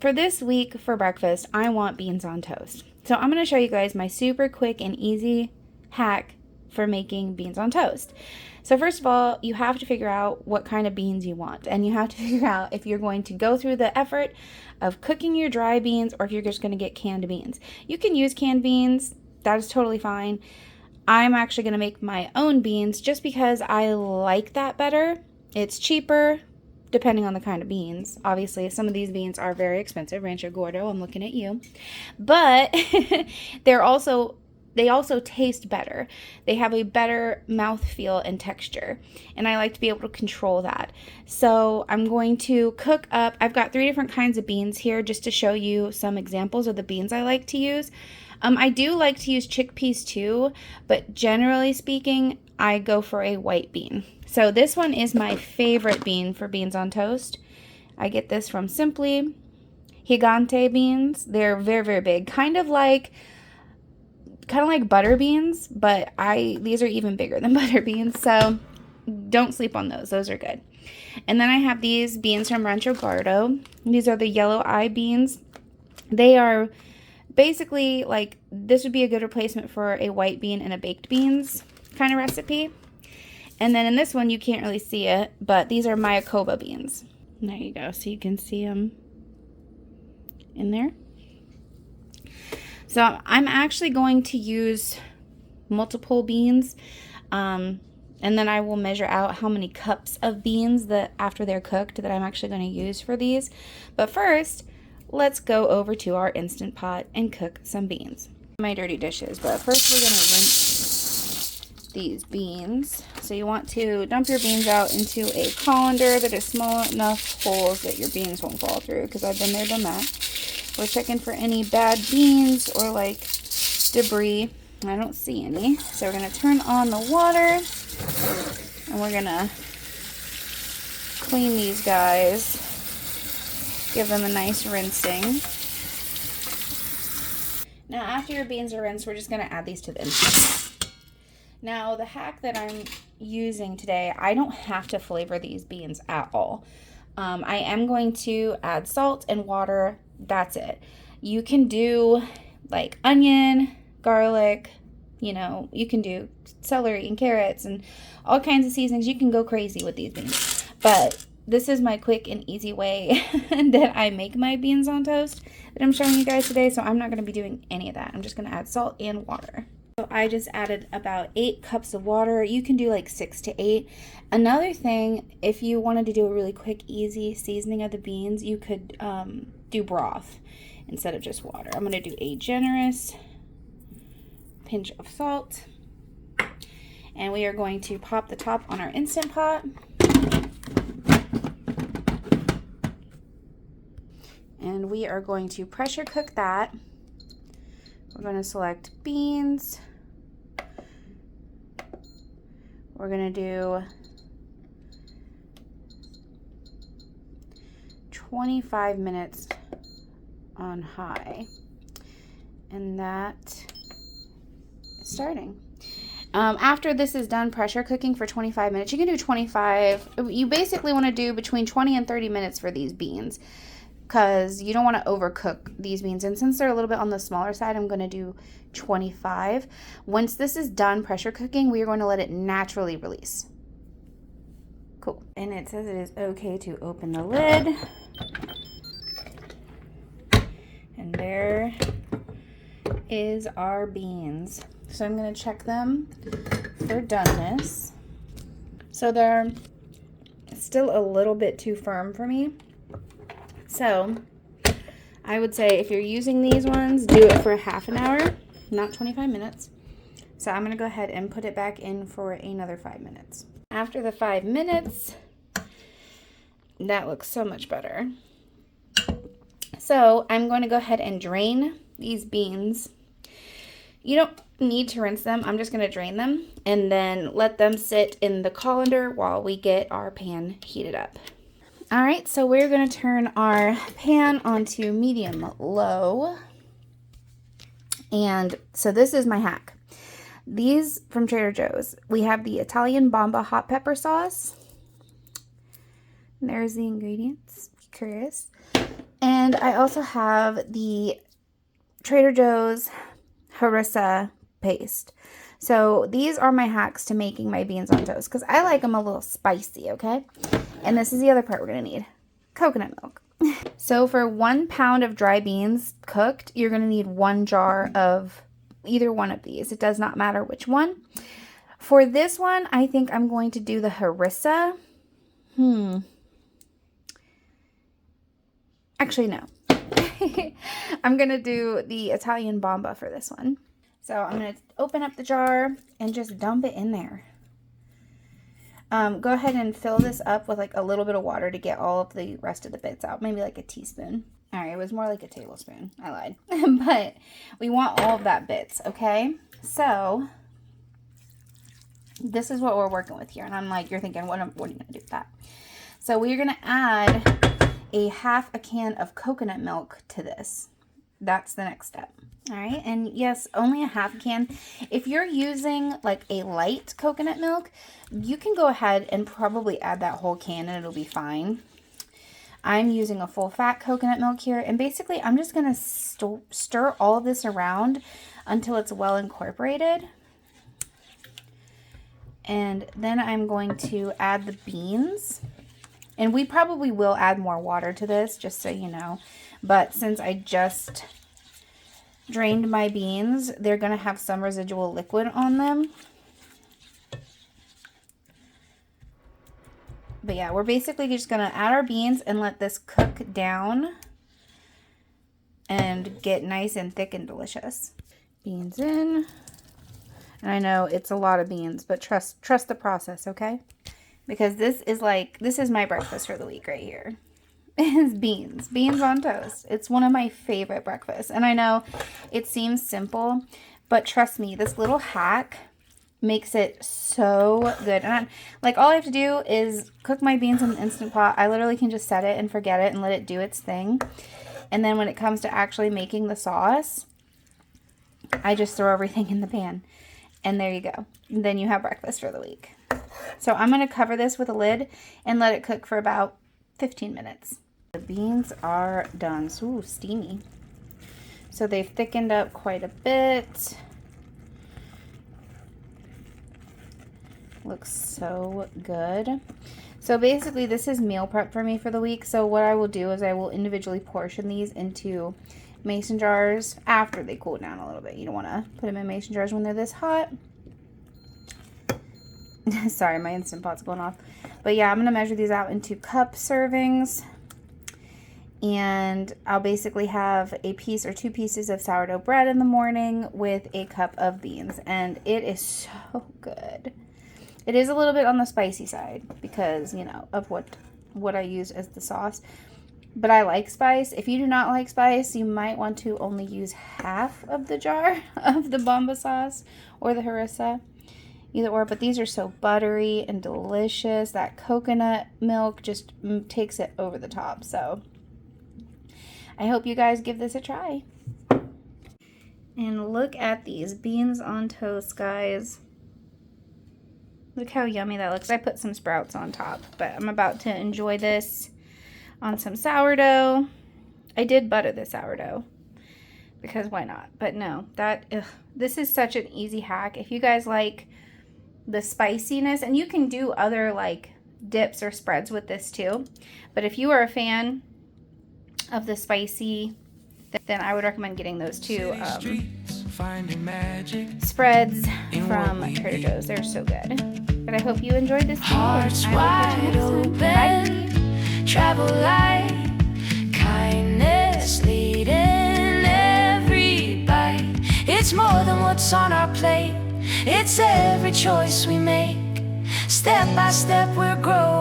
for this week for breakfast, I want beans on toast. So I'm going to show you guys my super quick and easy hack for making beans on toast. So first of all, you have to figure out what kind of beans you want, and you have to figure out if you're going to go through the effort of cooking your dry beans or if you're just going to get canned beans. You can use canned beans, that is totally fine. I'm actually going to make my own beans just because I like that better. It's cheaper depending on the kind of beans. Obviously, some of these beans are very expensive. Rancho Gordo, I'm looking at you. But they also taste better. They have a better mouthfeel and texture, and I like to be able to control that. So I'm going to cook up, I've got 3 different kinds of beans here just to show you some examples of the beans I like to use. I do like to use chickpeas too, but generally speaking, I go for a white bean. So this one is my favorite bean for beans on toast. I get this from Simply. Gigante beans. They're very, very big. Kind of like butter beans, but these are even bigger than butter beans, so don't sleep on those. Those are good. And then I have these beans from Rancho Gordo. These are the yellow eye beans. They are basically like, this would be a good replacement for a white bean and a baked beans kind of recipe. And then in this one, you can't really see it, but these are Mayakoba beans. There you go, so you can see them in there. So I'm actually going to use multiple beans, and then I will measure out how many cups of beans that after they're cooked that I'm actually going to use for these. But first, let's go over to our Instant Pot and cook some beans. My dirty dishes, but first we're going to rinse these beans. So you want to dump your beans out into a colander that is small enough holes that your beans won't fall through, because I've been there, done that. We're checking for any bad beans or like debris. I don't see any. So we're going to turn on the water and we're going to clean these guys. Give them a nice rinsing. Now after your beans are rinsed, we're just going to add these to the Instant Pot. Now the hack that I'm using today, I don't have to flavor these beans at all. I am going to add salt and water. That's it. You can do like onion, garlic, you can do celery and carrots and all kinds of seasonings. You can go crazy with these beans. But this is my quick and easy way that I make my beans on toast that I'm showing you guys today. So I'm not going to be doing any of that. I'm just going to add salt and water. So I just added about 8 cups of water. You can do like 6 to 8. Another thing, if you wanted to do a really quick, easy seasoning of the beans, you could do broth instead of just water. I'm going to do a generous pinch of salt. And we are going to pop the top on our Instant Pot. And we are going to pressure cook that. We're going to select beans. We're going to do 25 minutes on high. And that is starting. After this is done pressure cooking for 25 minutes, you can do 25. You basically want to do between 20 and 30 minutes for these beans, because you don't want to overcook these beans. And since they're a little bit on the smaller side, I'm going to do 25. Once this is done pressure cooking, we are going to let it naturally release. Cool. And it says it is okay to open the lid. And there is our beans. So I'm going to check them for doneness. So they're still a little bit too firm for me. So I would say if you're using these ones, do it for half an hour, not 25 minutes. So I'm going to go ahead and put it back in for another 5 minutes. After the 5 minutes, that looks so much better. So I'm going to go ahead and drain these beans. You don't need to rinse them. I'm just going to drain them and then let them sit in the colander while we get our pan heated up. All right, so we're going to turn our pan onto medium-low. And so this is my hack. These from Trader Joe's. We have the Italian Bomba hot pepper sauce. There's the ingredients, if you're curious. And I also have the Trader Joe's harissa paste. So these are my hacks to making my beans on toast because I like them a little spicy, okay? And this is the other part we're going to need. Coconut milk. So for 1 pound of dry beans cooked, you're going to need 1 jar of either one of these. It does not matter which one. For this one, I think I'm going to do the harissa. Actually, no. I'm going to do the Italian bomba for this one. So I'm going to open up the jar and just dump it in there. Go ahead and fill this up with like a little bit of water to get all of the rest of the bits out. Maybe like a teaspoon. All right, it was more like a tablespoon. I lied. But we want all of that bits, okay? So this is what we're working with here. And I'm like, you're thinking, what are you going to do with that? So we're going to add a half a can of coconut milk to this. That's the next step. All right, and yes, only a half can. If you're using like a light coconut milk, you can go ahead and probably add that whole can and it'll be fine. I'm using a full fat coconut milk here, and basically I'm just going to stir all of this around until it's well incorporated. And then I'm going to add the beans. And we probably will add more water to this, just so you know. But since I just drained my beans, they're going to have some residual liquid on them. But yeah, we're basically just going to add our beans and let this cook down and get nice and thick and delicious. Beans in. And I know it's a lot of beans, but trust the process, okay? Because this is my breakfast for the week right here. Is beans on toast. It's one of my favorite breakfasts. And I know it seems simple, but trust me, this little hack makes it so good. And all I have to do is cook my beans in the Instant Pot. I literally can just set it and forget it and let it do its thing. And then when it comes to actually making the sauce, I just throw everything in the pan. And there you go. And then you have breakfast for the week. So I'm going to cover this with a lid and let it cook for about 15 minutes. The beans are done. Ooh, steamy. So they've thickened up quite a bit. Looks so good. So basically this is meal prep for me for the week. So what I will do is I will individually portion these into mason jars after they cool down a little bit. You don't want to put them in mason jars when they're this hot. Sorry, my Instant Pot's going off. But yeah, I'm going to measure these out into cup servings. And I'll basically have a piece or 2 pieces of sourdough bread in the morning with a cup of beans. And it is so good. It is a little bit on the spicy side because, you know, of what I use as the sauce. But I like spice. If you do not like spice, you might want to only use half of the jar of the bomba sauce or the harissa. Either or, but these are so buttery and delicious. That coconut milk just takes it over the top. So I hope you guys give this a try. And look at these beans on toast, guys. Look how yummy that looks. I put some sprouts on top, but I'm about to enjoy this on some sourdough. I did butter the sourdough because why not? But no, this is such an easy hack. If you guys like the spiciness, and you can do other like dips or spreads with this too, but if you are a fan of the spicy, then I would recommend getting those two spreads from Trader Joe's. They're so good. But I hope you enjoyed this video. Hearts wide open, bye. Travel light, kindness leading every bite. It's more than what's on our plate. It's every choice we make. Step by step we're growing.